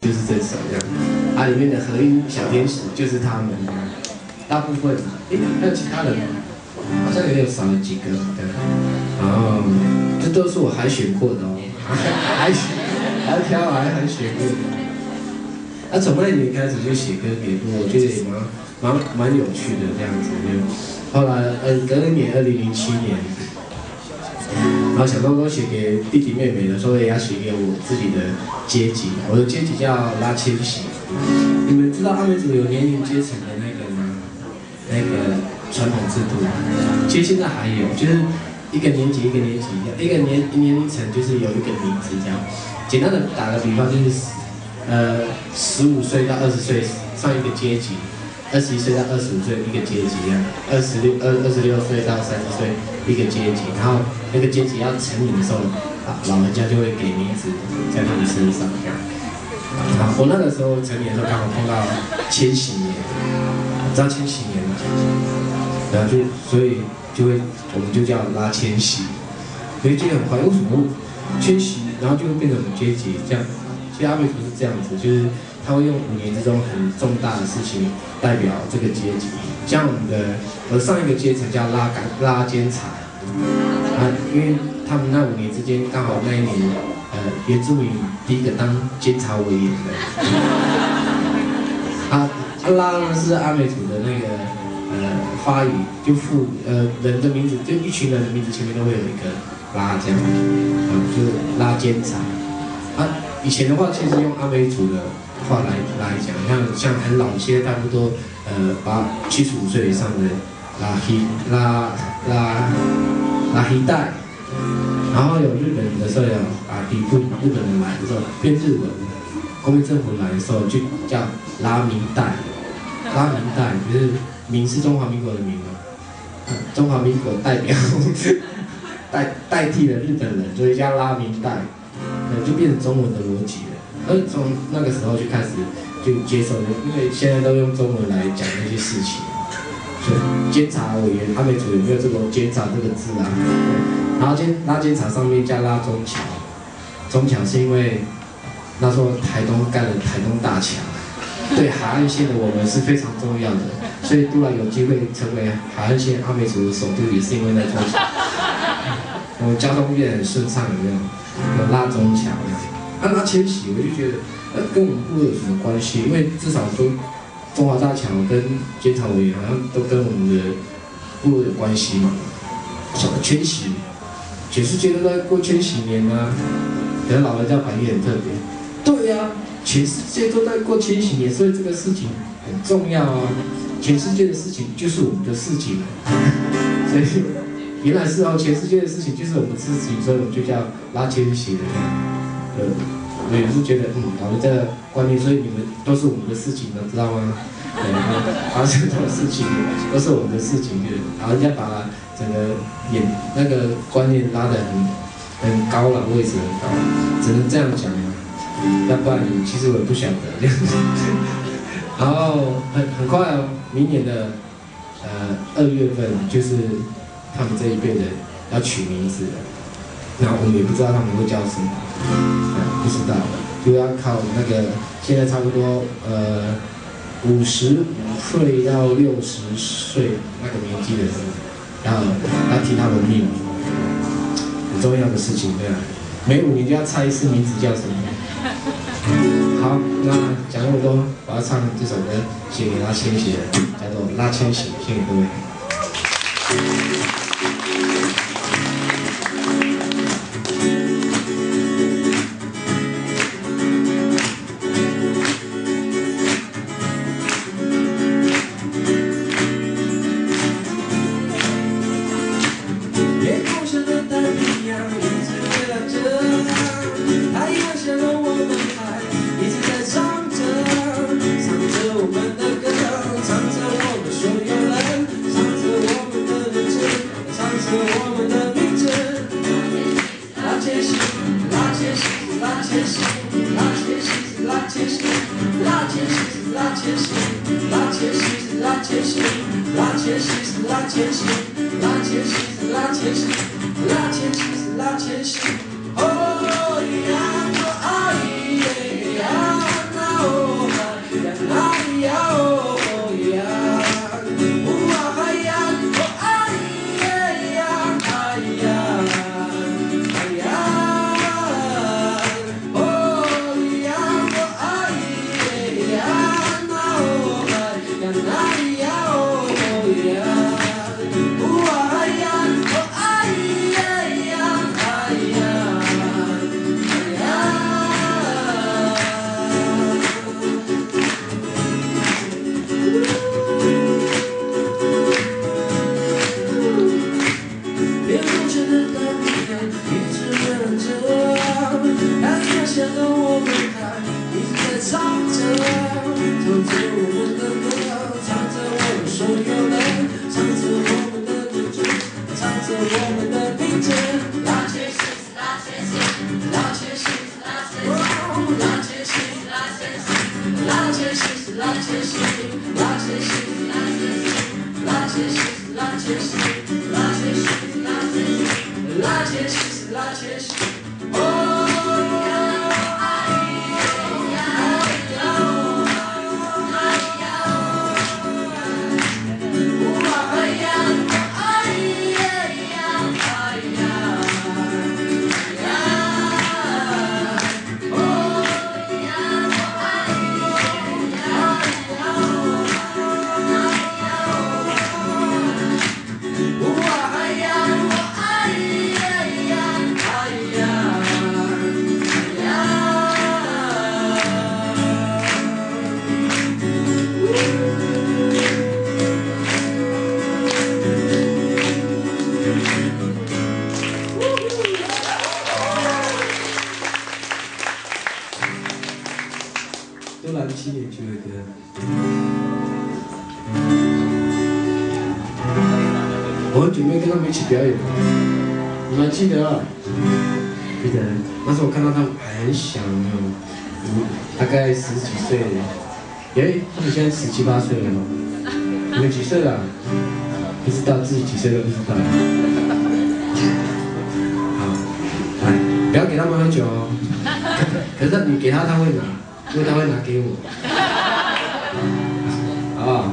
就是这首这样，啊，里面的和音小天使就是他们这样，大部分，还有其他人吗？好像也有少了几个，对，哦，这都是我海选过的哦，还挑还选过的。那从那年开始就写歌给过，我觉得也蛮有趣的这样子。后来隔一年2007年，然后想说写给弟弟妹妹的时候，也要写给我自己的阶级。我的阶级叫拉千禧。你们知道阿美族有年龄阶层的那个吗？那个传统制度，其实现在还有，就是一个年级一个年级一个年龄层就是有一个名字这样。简单的打个比方就是，15岁到20岁上一个阶级，21岁到25岁一个阶级这样，26岁到30岁一个阶级，然后那个阶级要成年的时候，老人家就会给名字在他们身上这样。我那个时候成年的时候刚好碰到千禧年，知道千禧年吗？然后所以我们就叫拉千禧，所以这个很快，为什么千禧，然后就会变成我们阶级这样？其实阿美族是这样子，就是他会用5年之中很重大的事情代表这个阶级，像我的上一个阶层叫拉监察，因为他们那5年之间刚好那一年，原住民第一个当监察委员的，拉呢是阿美族的那个发语，就人的名字，就一群人的名字前面都会有一个拉这样，就是拉监察，以前的话，其实用阿美族的话来讲，像很老些，差不多75岁以上的拉希代，然后有日本人的时候有比布日本人来的时候变日文，国民政府来的时候就叫拉民代，就是民是中华民国的民嘛，中华民国代表代替了日本人，所以叫拉民代。就变成中文的逻辑了，而从那个时候就开始就接受了，因为现在都用中文来讲那些事情，所以监察委员阿美族有没有这个监察这个字啊？然后拉监察上面加拉中桥，中桥是因为那时候台东盖了台东大桥，对海岸线的我们是非常重要的，所以突然有机会成为海岸线阿美族的首都，也是因为那中桥，我们交通变得很顺畅，有没有？有拉中桥这样，拉千禧我就觉得，跟我们部落有什么关系？因为至少说中华大桥跟监察委员好像都跟我们的部落有关系嘛。什么千禧？全世界都在过千禧年啊，可能老人家反应很特别。对呀，全世界都在过千禧年，所以这个事情很重要啊。全世界的事情就是我们的事情，所以。原来是全世界的事情就是我们的事情，所以我们就叫拉千禧的这样。我也是觉得，老人家的观念，所以你们都是我们的事情，知道吗？发生这种事情都是我们的事情，老人家把整个那个观念拉得很高了，位置很高，只能这样讲嘛，要不然其实我也不晓得这样子。然后很快哦，明年的2月份就是。他们这一辈的要取名字了，那我们也不知道他们会叫什么，不知道，就要靠那个现在差不多55岁到60岁那个年纪的人，要替他们命名，很重要的事情对吧？每5年就要猜一次名字叫什么。好，那讲那么多，我要唱这首歌，写给拉千禧的，叫做《拉千禧》，献给各位。拉千禧，哦呀，哦呀，唱着我们的歌，唱着我们所有的，唱着我们的故事，唱着我们的名字。拉起心，拉起心，拉起心，拉起心，拉起心，拉起心，拉起心，拉起心，拉起心，拉起心，拉起心，拉起心，拉起心，哦。 都来7年级的歌，我很准备跟他们一起表演，你们记得啊？记得。那时候我看到他们还很小，有没有？大概10几岁，他们现在17、18岁了。你们几岁了？不知道，自己几岁都不知道。好，来，不要给他们喝酒哦。可是你给他，他会拿。 因为他会拿给我，啊。